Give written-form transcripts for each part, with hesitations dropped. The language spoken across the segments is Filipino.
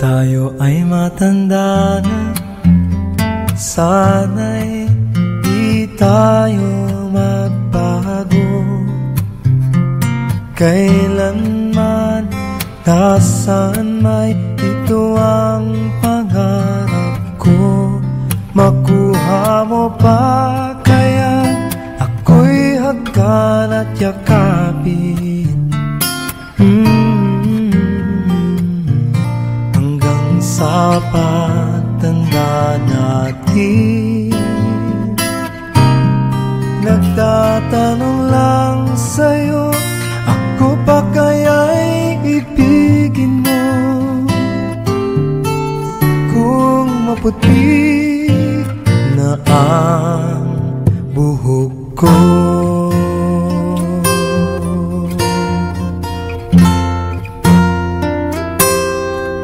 tayo ay matanda na, sana'y di tayo magbago. Kailanman, nasaan may ito ang pangarap ko. Makuha mo pa kaya ako'y hagkan at yakapin, hanggang sa pagtanda natin. Nagtatanong lang sa'yo, ako pa kaya'y ibigin mo? Kung maputi na ang buhok ko,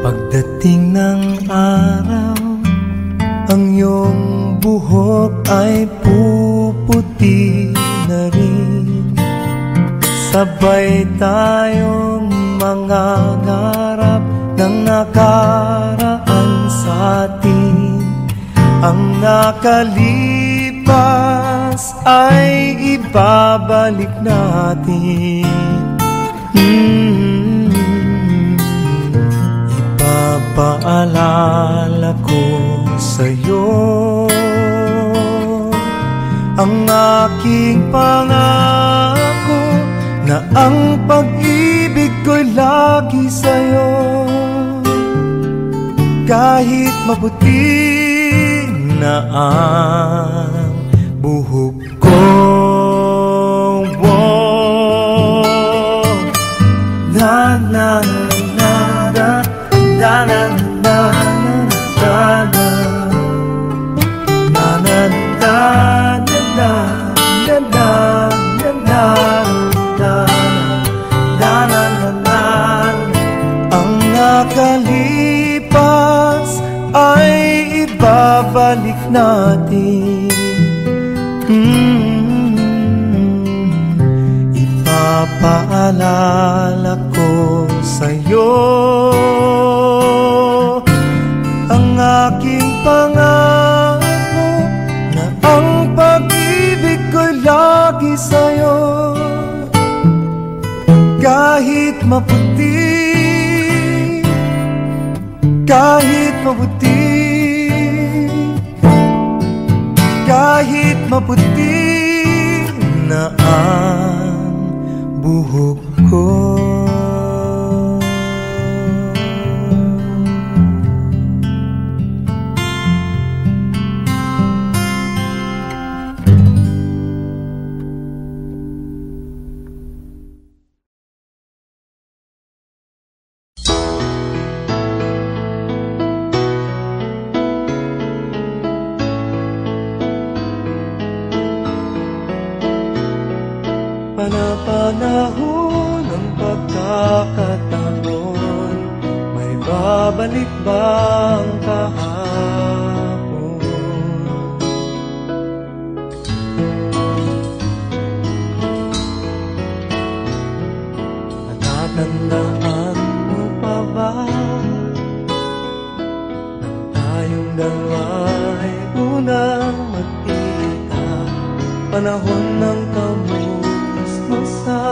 pagdating ng araw, ang iyong buhok ay puputi na rin. Sabay tayong mangangarap ng nakaraan sa atin. Ang nakalipas ay ibabalik natin. Ipapaalala ko sa'yo ang aking pangako, na ang pag-ibig ko'y lagi sa'yo. Kahit maputi na ang buhok ko, na na na na na na na nakalipas ay ibabalik natin. Ipapaalala ko sa'yo ang aking pangako, na ang pag-ibig ko'y lagi sa'yo. Kahit maputi, kahit maputi, kahit maputi na ang buhok ko. Panahon ng pagkakataon, may babalik bang kahapon? Natatandaan mo pa ba nang tayong dalawa'y unang magkita? Panahon ng kamusmusan,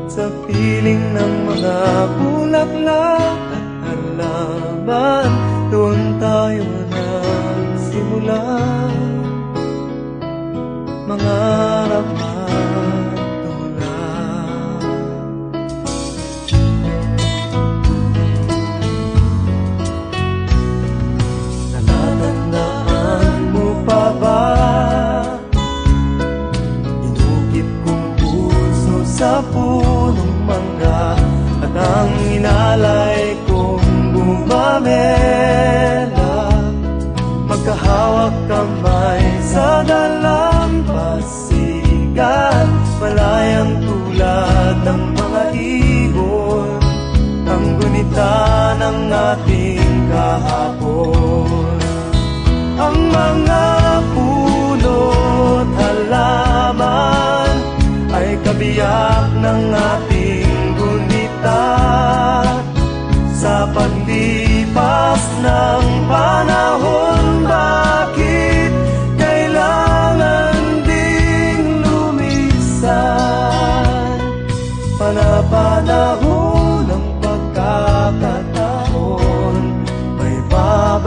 sa piling ng mga bulaklak at halaman, doon tayo nagsimula mangarap at tulad. Natatandaan mo pa ba sa punong mangga at ang inalay kong bumamela, magkahawak kamay sa dalampasigan, malayang tulad ng mga ibon, ang gunita ng ating kahapon. Ang mga puno't halaman ay kabiyak ng ating gunita, sa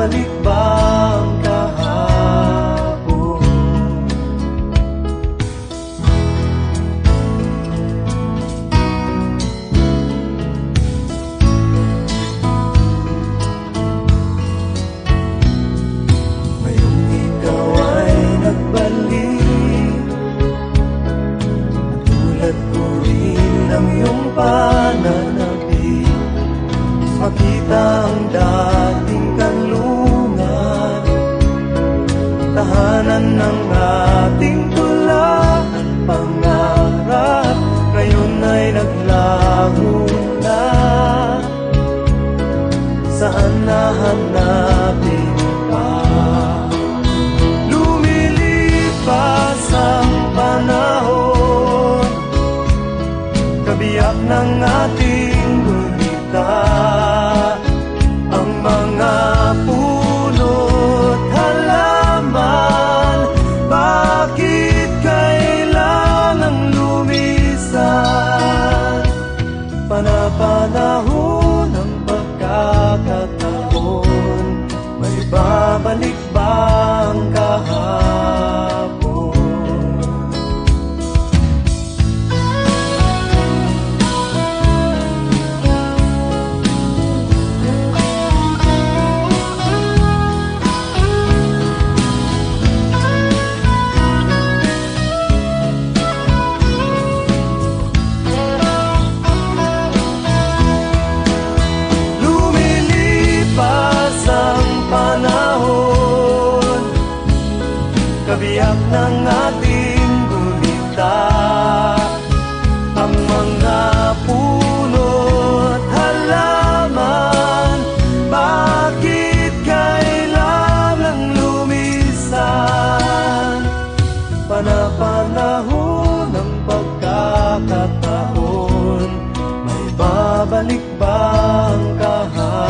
babalik ba ang kahapon? Ngayong ikaw ay nagbalik, tulad ko rin ang iyong pananabik. Makita ang dating kanlungan, tahanan ng ating tula at pangarap, ngayon ay naglaho na. Saan nahanapin pa? Lumilipas ang panahon, kabiyak ng ating gunita. Ang mga puno't halaman, bakit kailangang lumisan? Panapanahon ng pagkakataon, may babalik ba ang kahapon? Panahon, kabiyak ng ating gulita. Ang mga puno't halaman, bakit kailangang lumisan? Panapanahon ng pagkakataon, may babalik ba ang kahapon?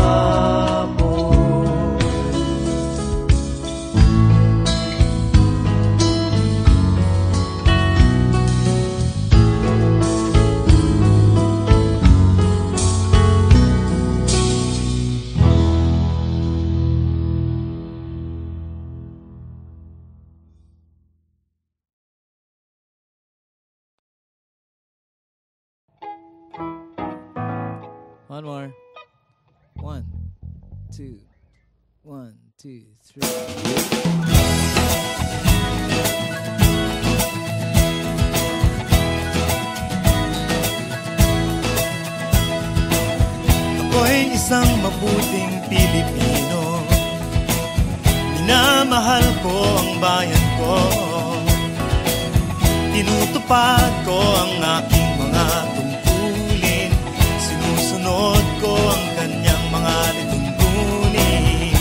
One more. 1, 2, 1, 2, 3. Ako'y isang mabuting Pilipino, minamahal ko ang bayan ko, tinutupad ko ang aking mga tungkulin, sinusunod ko ang kanyang mga lituntunin.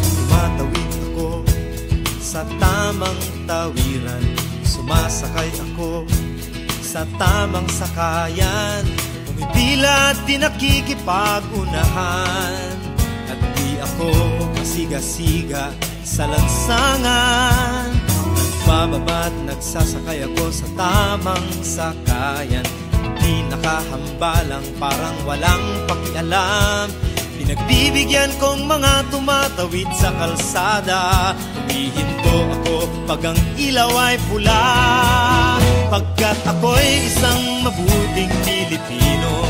Tumatawid ako sa tamang tawiran, sumasakay ako sa tamang sakayan, pumipila at di nakikipag-unahan, at di ako masiga-siga sa lansangan. Nagbababa't nagsasakay ako sa tamang sakayan, di nakahambalang parang walang pakialam. Pinagbibigyan kong mga tumatawid sa kalsada, humihinto ako pag ang ilaw ay pula, pagkat ako'y isang mabuting Pilipino.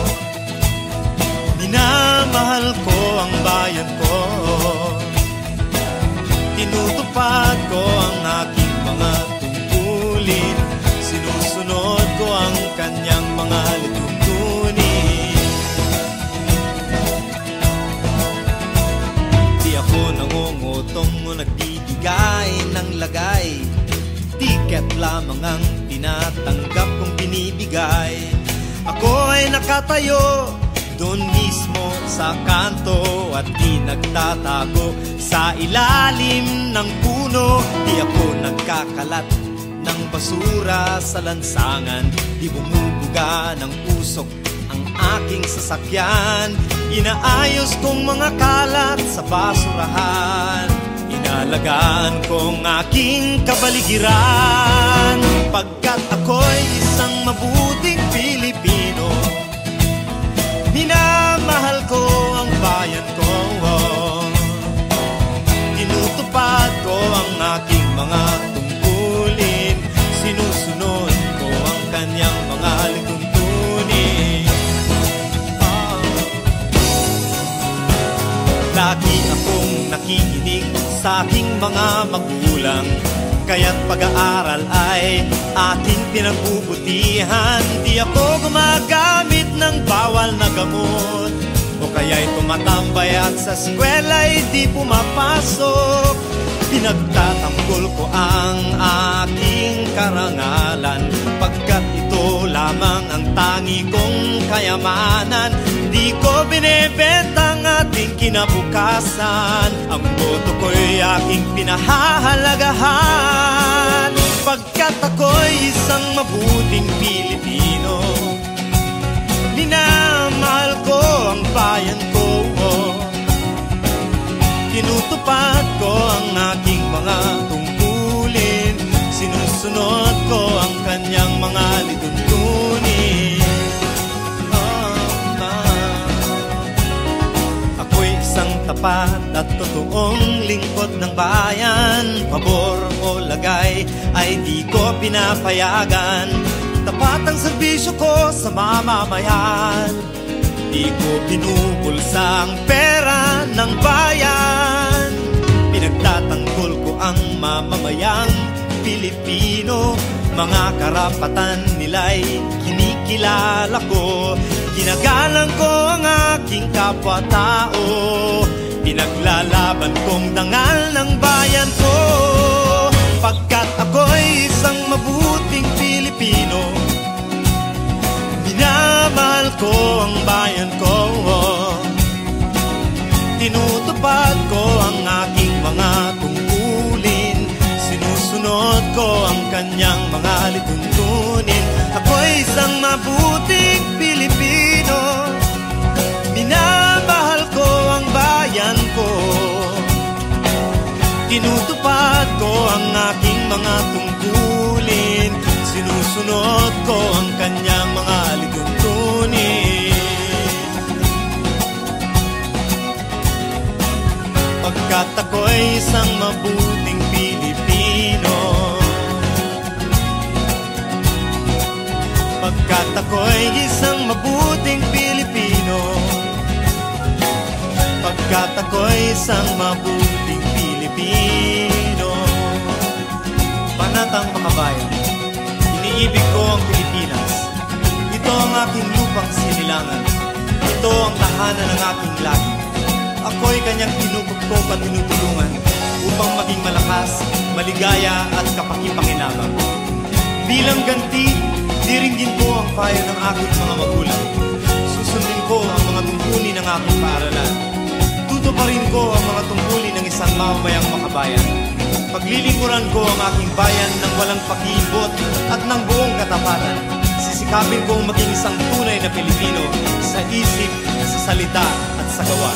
Minamahal ko ang bayan ko, tinutupad ko ang aking mga tungkulin, sinusunod ko ang kanyang mga lituntunin. Di ako nangungutong o nagbibigay ng lagay, tiket lamang ang tinatanggap kong binibigay. Ako ay nakatayo doon mismo sa kanto at di nagtatago sa ilalim ng puno. Di ako nagkakalat ng basura sa lansangan, di bumubuga ng usok ang aking sasakyan. Inaayos kong mga kalat sa basurahan, inalagaan kong aking kabaligiran, pagkat ako'y isang mabuting Pilipino. Minamahal aking mga magulang. Kaya't pag-aaral ay aking pinagbubutihan. Di ako gumagamit ng bawal na gamot, o kaya'y tumatambay at sa eskwela'y di pumapasok. Pinagtatanggol ko ang aking karangalan, pagkat ito lamang ang tangi kong kayamanan. Di ko binebenta ang ating kinabukasan, ang boto ko'y aking pinahahalagahan. Pagkat ako'y isang mabuting Pilipino, minamahal ko ang bayan ko, tinutupad ko ang aking mga tungkulin, sinusunod ko ang kanyang mga lituntunin. Ako'y isang tapat at totoong lingkod ng bayan. Pabor o lagay ay di ko pinapayagan. Tapat ang serbisyo ko sa mamamayan. Di ko binubulsa ang pera ng bayan. Pinagtatanggol ko ang mamamayang Pilipino. Mga karapatan nila'y kinikilala ko. Ginagalang ko ang aking kapwa-tao. Pinaglalaban kong dangal ng bayan ko. Pagkat ako'y isang mabuting Pilipino, minamahal ko ang bayan ko. Tinutupad ko ang aking mga tungkulin, sinusunod ko ang kanyang mga lituntunin. Ako'y isang mabuting Pilipino, minamahal ko ang bayan ko. Tinutupad ko ang aking mga tungkulin, sinusunod ko ang kanyang mga lituntunin. Pagkat ako'y isang mabuting Pilipino, pagkat ako'y isang mabuting Pilipino, pagkat ako'y isang mabuting Pilipino. Panatang makabayan, iniibig ko ang Pilipinas. Ito ang aking lupang sinilangan. Ito ang tahanan ng aking lahi. Ako'y kanyang tinutugtog at tinutulungan upang maging malakas, maligaya at kapakipakinabang. Bilang ganti, diringgin ko ang payo ng aking mga magulang. Susundin ko ang mga tungkulin ng aking paaralan. Tutuparin ko ang mga tungkulin ng isang mamamayang makabayan. Paglilingkuran ko ang aking bayan ng walang pakibot at ng buong katapatan. Sisikapin kong maging isang tunay na Pilipino sa isip, sa salita at sa gawa.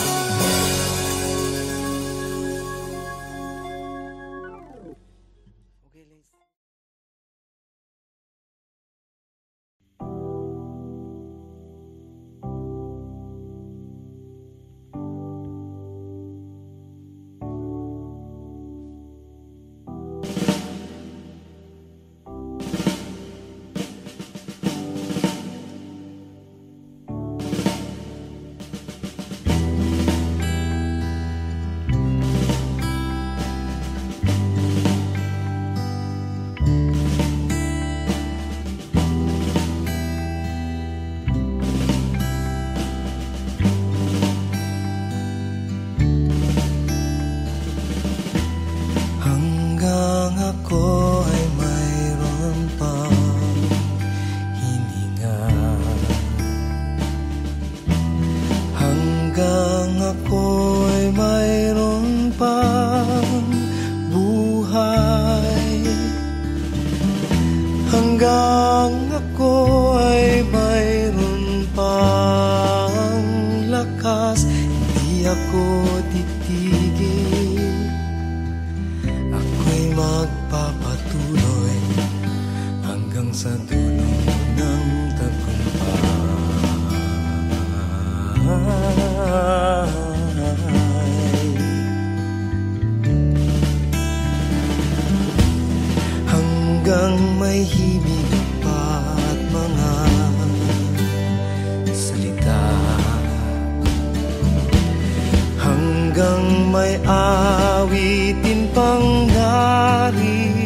May awitin bang naririnig?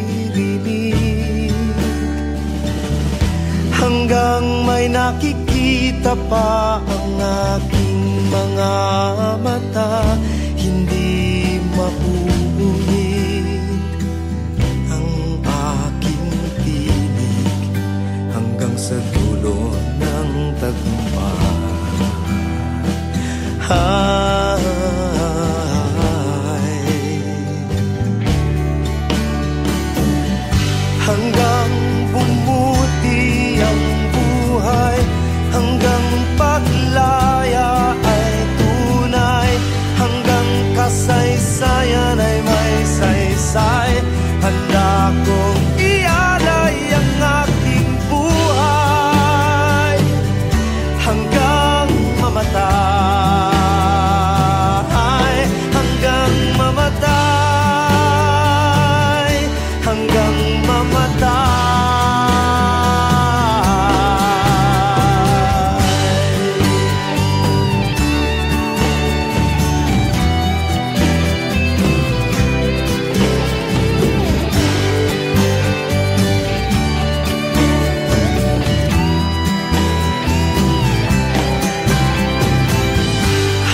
Hanggang may nakikita pa ang aking mga mata, hindi mapuulit ang aking tinig hanggang sa dulo ng tagumpay. Hanggang bumuti ang buhay, hanggang paglaya ay tunay, hanggang kasaysayan ay may saysay, handa kong ialay ang aking buhay hanggang mamatay, hanggang mamatay, hanggang mamatay.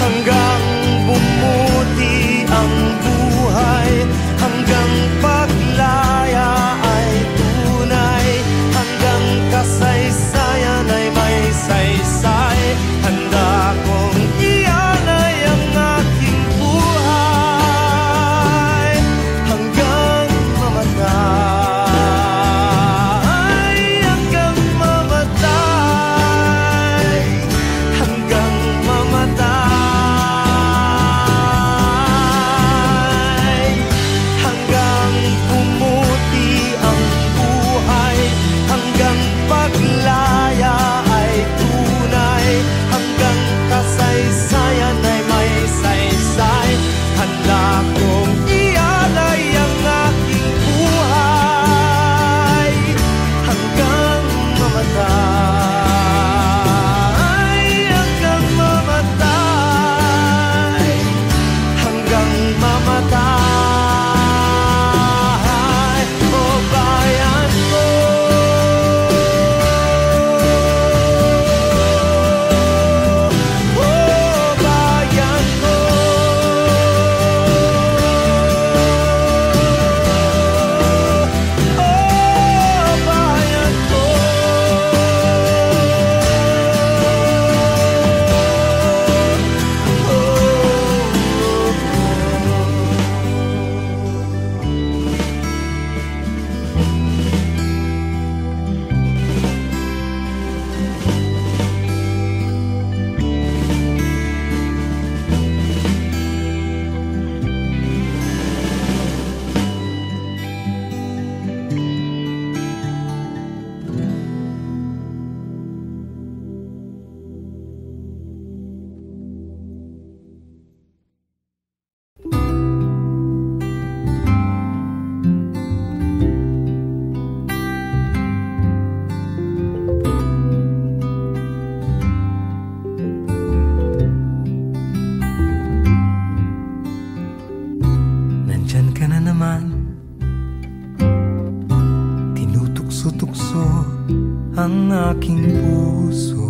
Hanggang bumuti ang buhay, hanggang paglaya ay tunay, hanggang kasaysayan ay may saysay, handa kong ialay ang aking buhay hanggang mamatay, hanggang mamatay, hanggang mamatay. Hanggang bumuti ang buhay, hanggang paglaya ay tunay, hanggang kasaysayan ay may saysay, handa kong ialay ang aking buhay hanggang mamatay, hanggang mamatay, hanggang mamatay. O bayan ko, o bayan ko, o bayan ko. Nandyan ka na naman, tinutukso-tukso ang aking puso.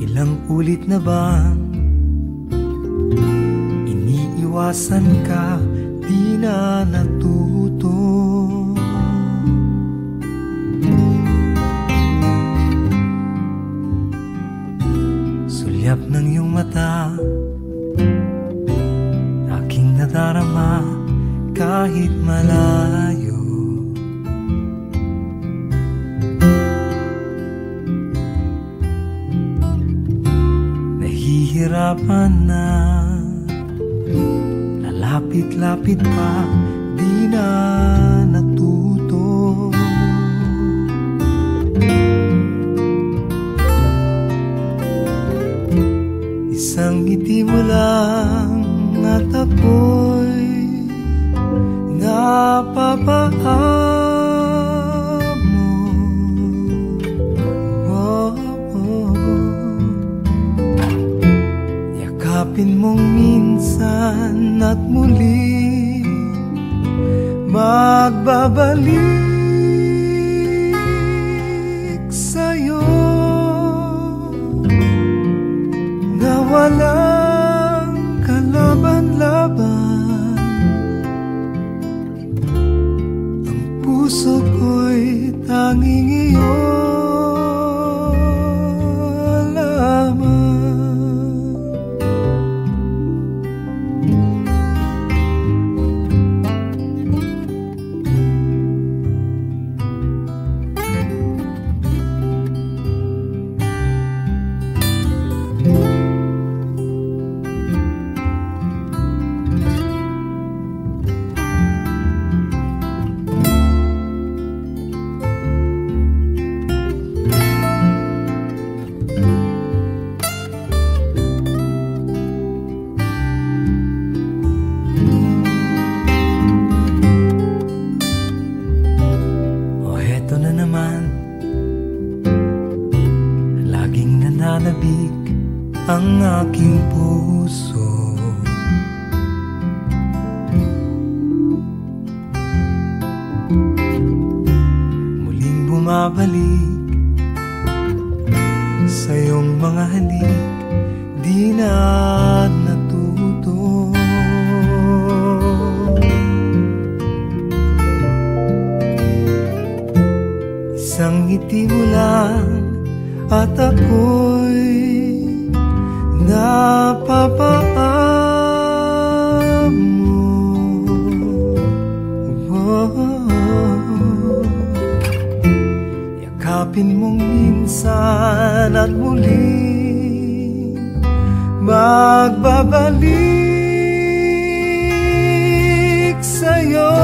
Ilang ulit na bang iniiwasan ka, di na natuto? Sulyap ng iyong mata, aking nadarama kahit malayo. Nahihirapan na, lalapit-lapit pa, di na natuto. Isang ngiti mo lang at ako'y napapaamo. Yakapin mong minsan at muli magbabalik sa'yo na walang kalaban-laban. Ang puso ko'y tanging iyo lamang. Ang aking puso, muling bumabalik sa iyong mga halik, di na natuto. Isang ngiti mo lang at ako'y napapaan mo. Yakapin mong minsan at muli magbabalik sa'yo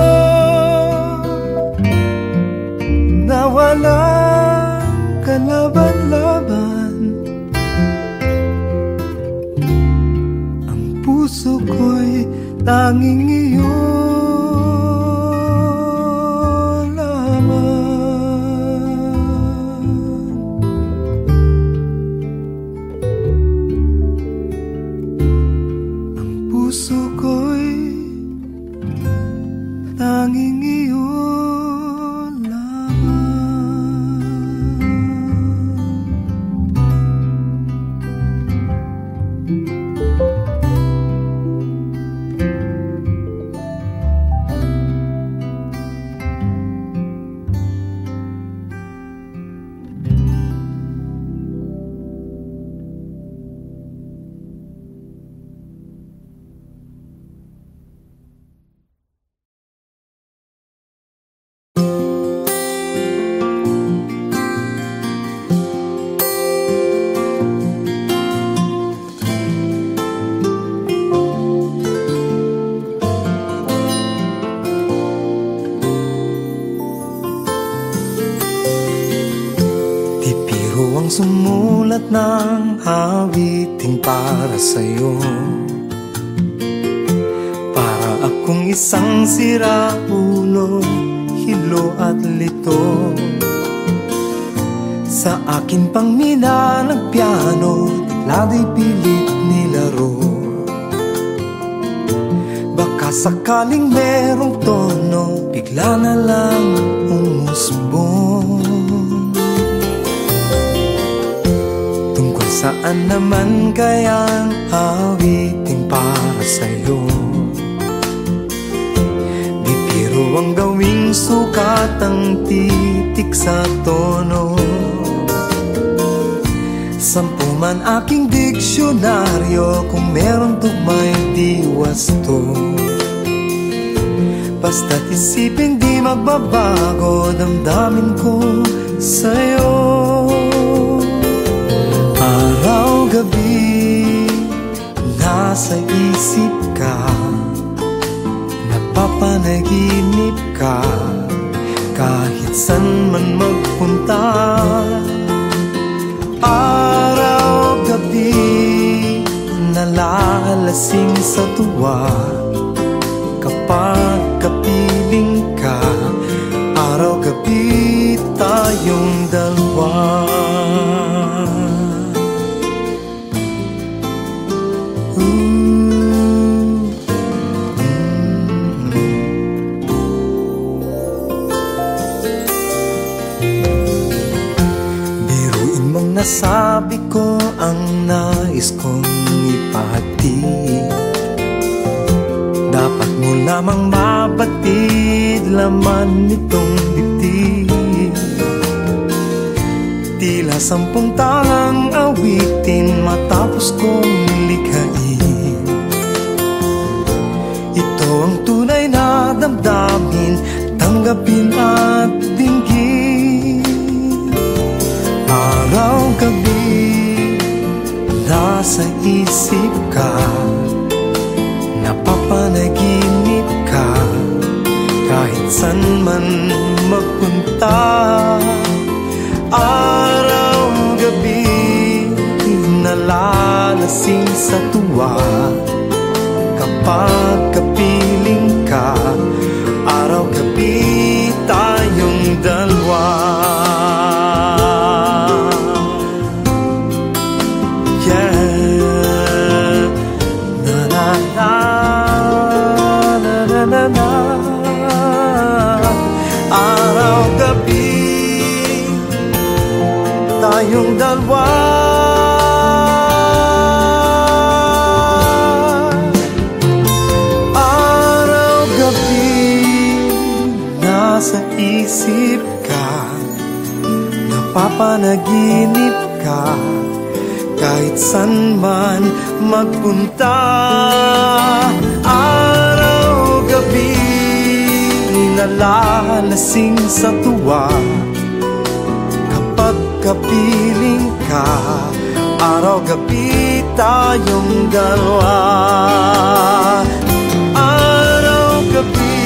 na walang kalaban-laban. Puso ko'y tanging iyo lamang. Ang puso ko'y tanging iyo sumulat ng awiting para sa'yo. Para akong isang siraulo, hilo at lito. Sa akin pang mina ng piano, lado'y pilit nilaro. Baka sakaling merong tono, bigla na lang umusbong. Saan naman kayang awiting para sa'yo? Bibiro ang gawing sukat, ang titik sa tono. 10 man aking diksyonaryo, kung meron tugmay di wasto. Basta't isipin di magbabago, damdamin ko sa'yo. Araw-gabi, nasa isip ka, napapanaginip ka, kahit san man magpunta. Araw-gabi, nalalasing sa tuwa, kapag kapiling ka. Araw-gabi, tayong dalawa. Ooh. masabi ko ang nais kong ipahatid. Dapat mo lamang mabatid laman nitong dibdib. Tila 10 talang awitin matapos kong likhain. Ito ang tunay na damdamin, tanggapin at dinggin. Araw-gabi nasa isip ka, napapanaginip ka, kahit saan man magpunta. Araw-gabi nalalasing sa tuwa, kapag kapiling ka. Araw-gabi tayong dalawa. Araw-gabi tayong dalawa. Araw-gabi nasa isip ka, napapanaginip ka, kahit saan man magpunta. Araw-gabi nalalasing sa tuwa, kapag kapiling ka. Araw-gabi tayong dalawa. Araw-gabi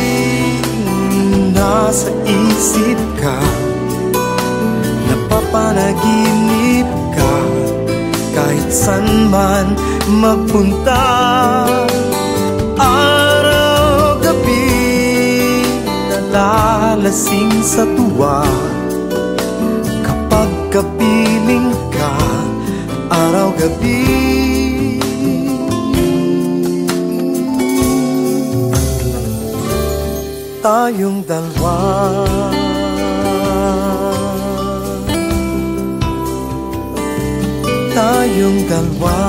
nasa isip ka, napapanaginip ka, kahit saan man magpunta. Araw-gabi nalalasing sa tuwa, kapag kapiling ka. Araw-gabi tayong dalawa. Tayong dalawa.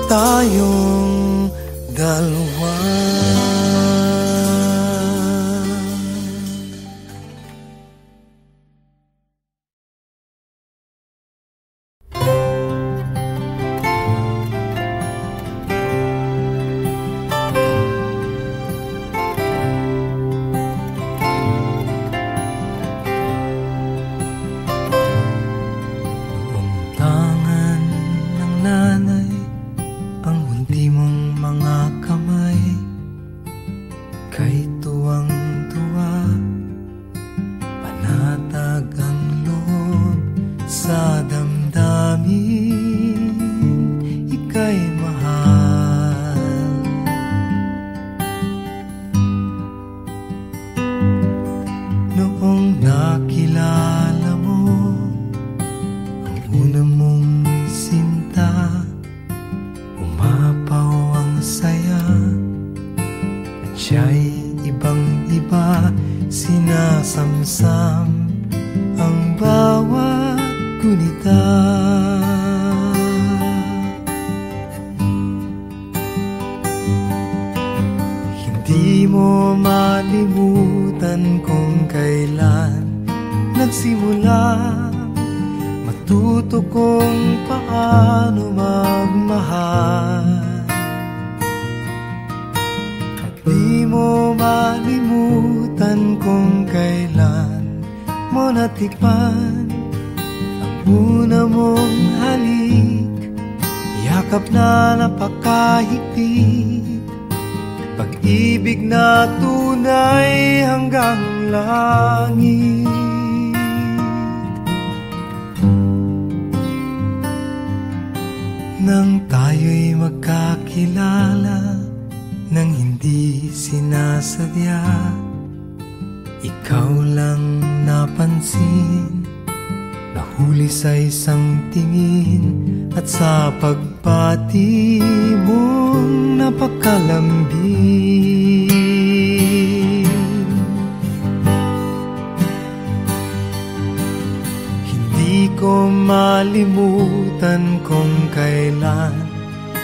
Tayong dalawa. Di mo malimutan kung kailan nagsimula, matuto kung paano magmahal. At di mo malimutan kung kailan mo natikman ang una mong halik, yakap na napakahigpit, pag-ibig na tunay hanggang langit. Nang tayo'y magkakilala, nang hindi sinasadya, ikaw lang napansin, nahuli sa isang tingin, at sa pagpati mong napakalambing. malimutan kung kailan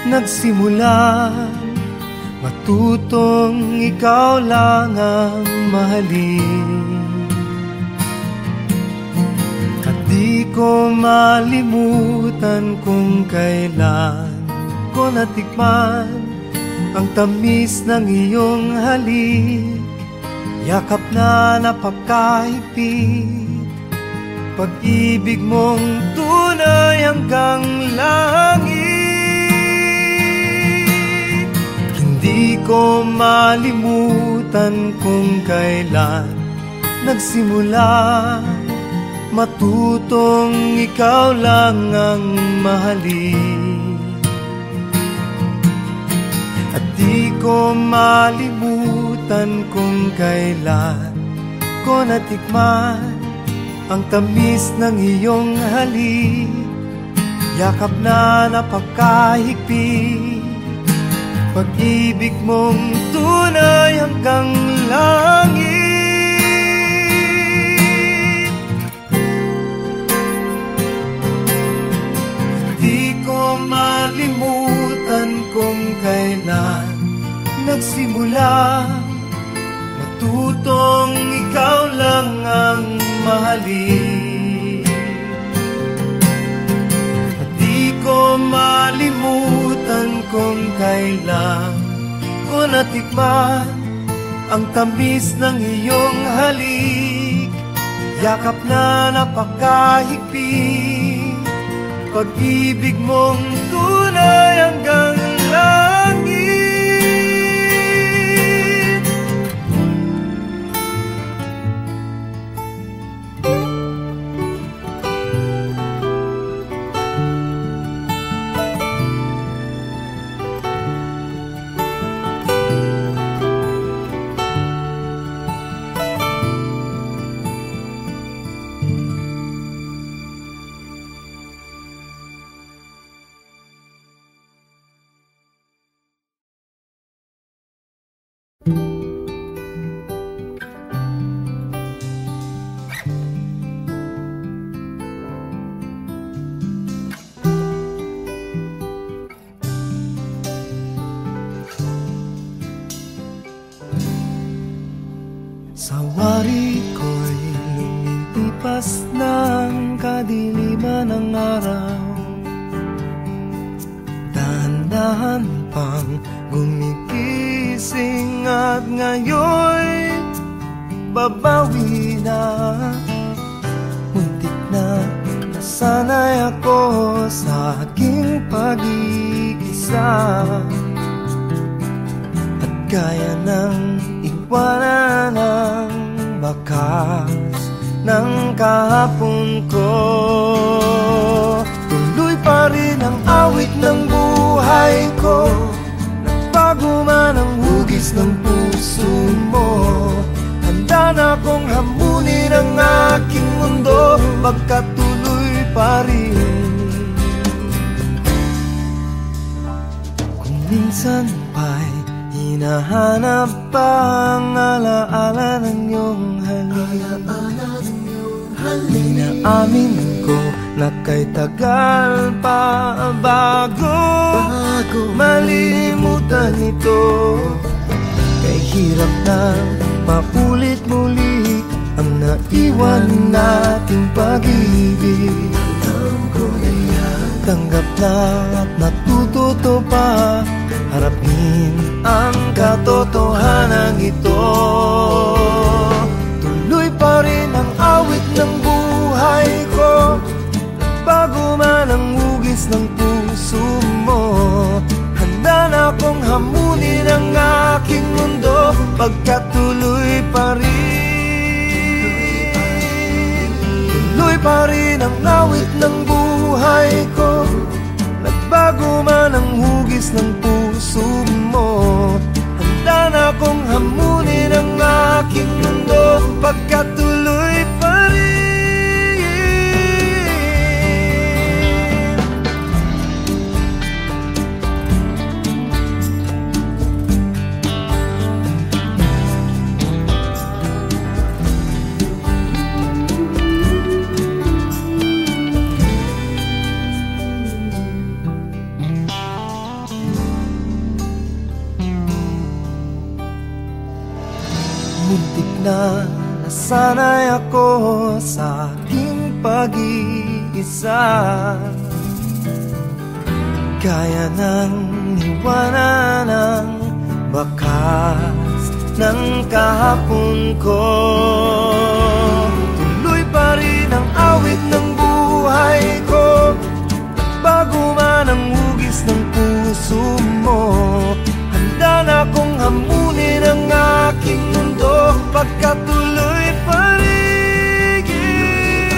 nagsimula matutong ikaw lang ang mahalin. At di ko malimutan kung kailan ko natikman ang tamis ng iyong halik, yakap na napakahigpit, pag-ibig mong tunay hanggang langit. Hindi ko malimutan kung kailan nagsimula matutong ikaw lang ang mahalin. At di ko malimutan kung kailan ko natikman ang tamis ng iyong halik, yakap na napakahigpit, pag-ibig mong tunay hanggang langit. Di ko malimutan kung kailan nagsimula matutong ikaw lang ang mahalin. At di ko malimutan kung kailan ko natikman ang tamis ng iyong halik, yakap na napakahigpit, pag-ibig mong tunay hanggang langit. Sa wari ko'y lumilipas ng kadiliman ng araw, dahan-dahan pang gumigising at ngayon babawi na. Muntik na nasanay ako sa aking pag-iisa, at kaya ng iwanan ang bakas ng kahapon ko. Tuloy pa rin ang awit ng buhay ko, nagbago man ang hugis ng puso mo. Handa na akong hamunin ang aking mundo, pagkatuloy pa rin. Kung minsan pa'y hinahanap pa ang alaala ng iyong halik, inaamin ko na kay tagal pa bago malimutan ito. Kay hirap na maulit muli ang naiwan nating pag-ibig. Tanggap na at natututo pa harapin ang katotohanan ito. Tuloy pa rin ang awit ng buhay ko, bago man ang hugis ng puso mo. Handa na akong hamunin ang aking mundo, pagkatuloy pa rin. Tuloy pa rin ang awit ng buhay ko, nagbago man ang hugis ng puso mo. Handa na akong hamunin ang aking mundo, pagkatuloy pa rin. na nasanay ako sa aking pag-iisa. Kaya nang iwanan ang bakas ng kahapon ko. Tuloy pa rin ang awit ng buhay ko, bago man ang hugis ng puso mo. Handa na kong hamunin ang aking mundo, pagkatuloy pa rin. Tuloy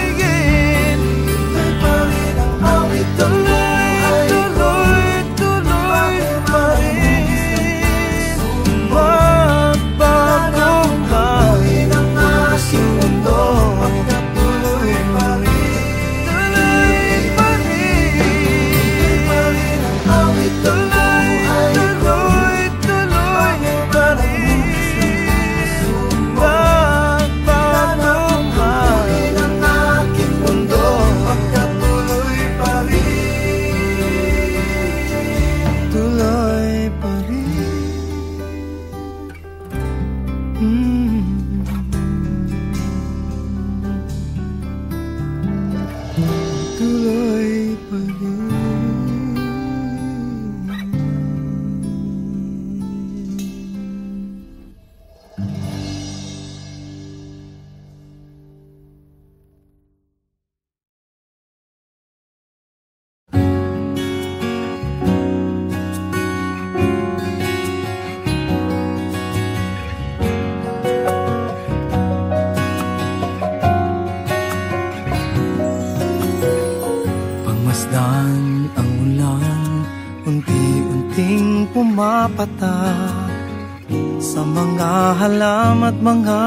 pa rin ang awit ng buhay ko, tuloy pa rin. Magbagong hamunin ang aking mundo, pagkatuloy pa rin. Tuloy pa rin ang awit ng buhay ko, tuloy pa rin. Magbagong hamunin ang aking mundo, pagkatuloy pa rin. Tuloy pa rin. Tuloy pa rin. Pagmasdan ang ulan, unti-unting pumapatak sa mga halam at mga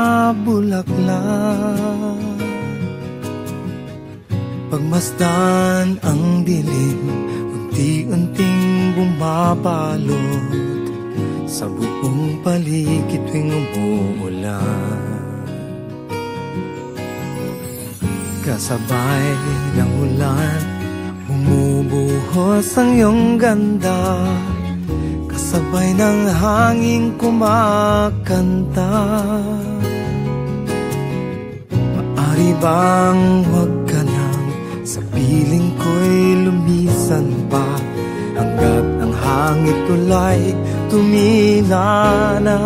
bulaklak. Pagmasdan ang dilim, unti-unting bumabalot sa buong paligid tuwing umuulan. Kasabay ng ulan, bumubuhos ang iyong ganda, kasabay ng hangin kumakanta. Maari bang huwag ka nang sa piling ko'y lumisan pa, hanggat ang hangin tulay tumila na.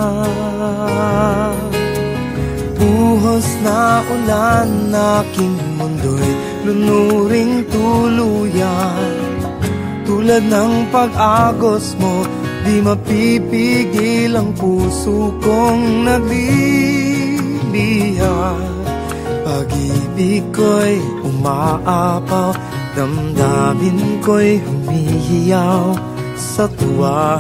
Buhos na ulan, aking mundo'y lunuring tuluyan. Tulad ng pag-agos mo, di mapipigil ang puso kong nagliliyab. Pag-ibig ko'y umaapaw, damdamin ko'y humihiyaw sa tuwa.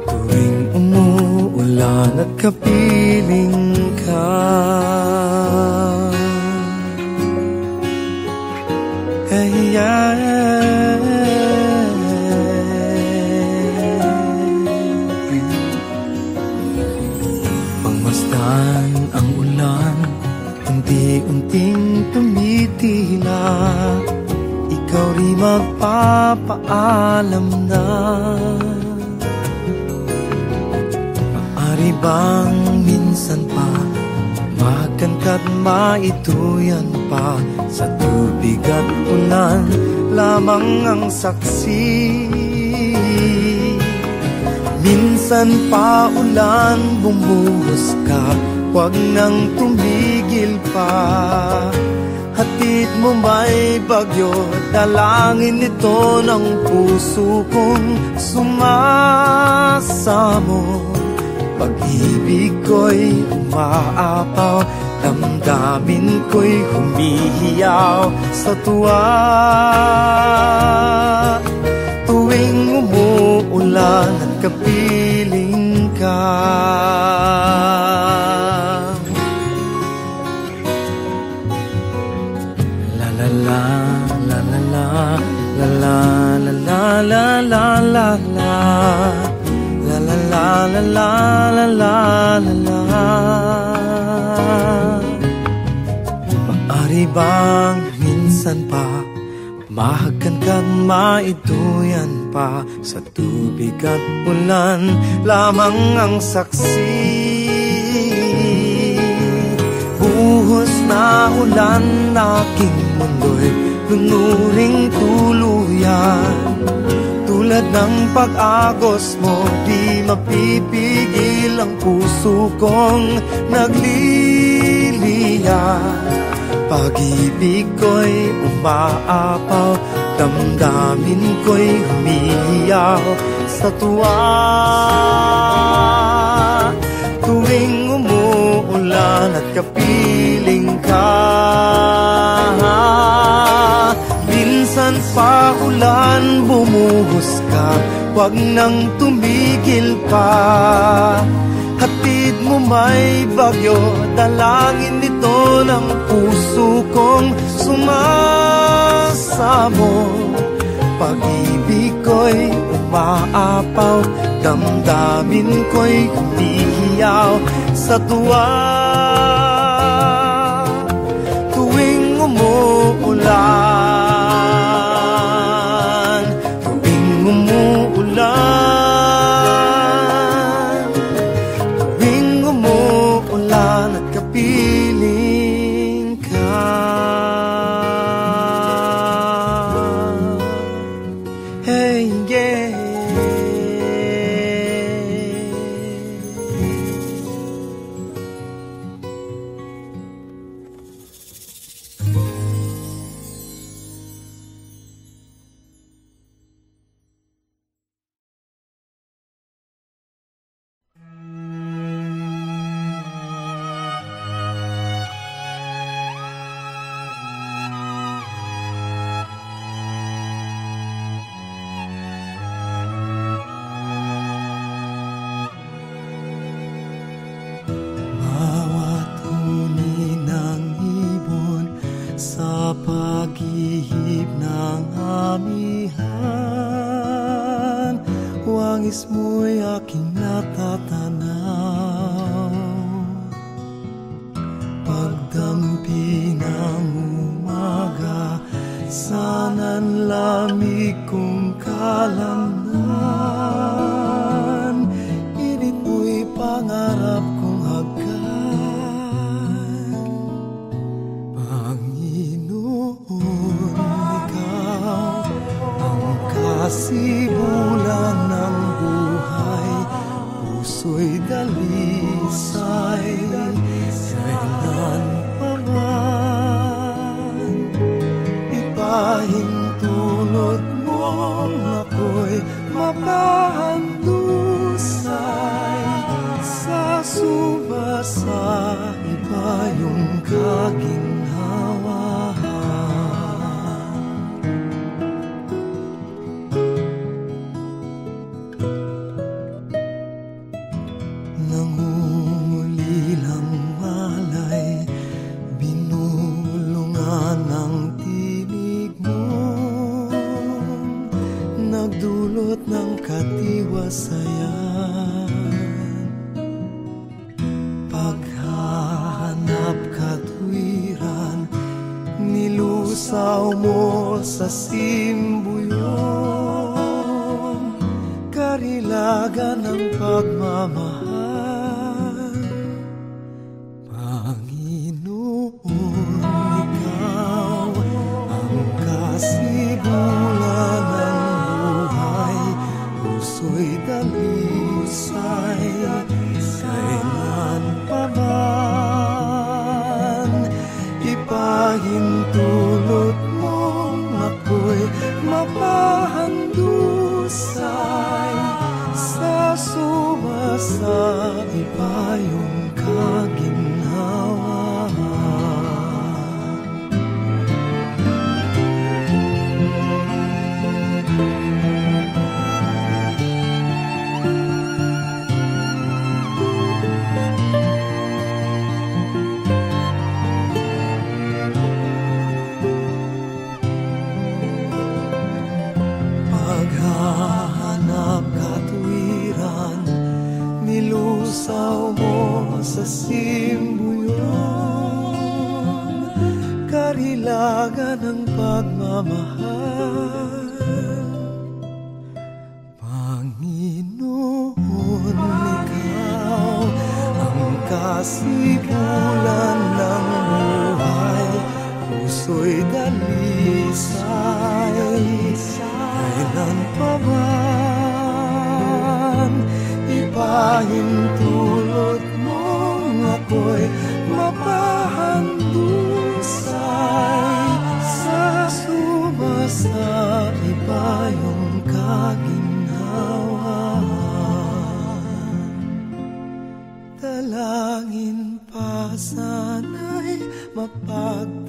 Tuwing umuulan at kapiling ka, pagmasdan ang ulan, unti-unting tumitila, ikaw rin magpapaalam na. Maaari bang minsan pa magkankat maituyan pa, sa tubig at ulan lamang ang saksi. Minsan pa ulan, bumuhos ka, huwag nang tumigil pa. Hatid mo may bagyo, dalangin ito ng puso kong sumasamo. Pag-ibig ko'y umaapaw, damdamin ko'y humihiyaw sa tuwa. Tuwing umuulan at kapiling ka, la la la la la la la la la la la la la. La la la la la la la la. Maaari bang minsan pa mahagkan maituyan pa, sa tubig at ulan lamang ang saksi. bumuhos na ulan, aking mundo'y lunuring tuluyan. Tulad ng pag-agos mo, di mapipigil ang puso kong nagliliya. Pag-ibig ko'y umaapaw, damdamin ko'y humihiyaw sa tuwa. Tuwing umuulan at kapiling ka, minsan pa ulan, bumuhos ka, wag nang tumigil pa. Hatid mo may bagyo, dalangin nito ng puso kong sumasamo. Pag-ibig ko'y umaapaw, damdamin ko'y humihiyaw sa tuwa. Tuwing umuulan, tuwing umuulan, tuwing umuulan at kapiling ka. Hey, yeah. Paghihip ng amihan, wangis mo'y aking natatanaw. Pagdampi ng umaga, sana'y lamig kong kalamnan. Init mo'y pangarap kong hagkan. Kasibulan ng buhay, puso'y dalisay, kailan pa man ipahintulot mong ako'y mapahandusay. Sa subasa iba yung kaginhawa. Nagdulot ng katiwasayan, paghahanap katwiran, nilusaw mo sa simbuyon, karilagan ng pagmamahal. Panginoon, ikaw ang kasibulan ng puso'y dalisay, kailan pa man ipahintulot mong ako'y mapahandusay. Sa sumasa iba yung kaginhawa. Paghahanap katwiran, nilusaw mo sa simbuyon, karilagan ng pagmamahal. Panginoon, ikaw ang kasibulan ng Kailan pa man ipahintulot mong ako'y mapahandusay sa sumasa iba yung kaginhawaan. Dalangin pa sana'y mapag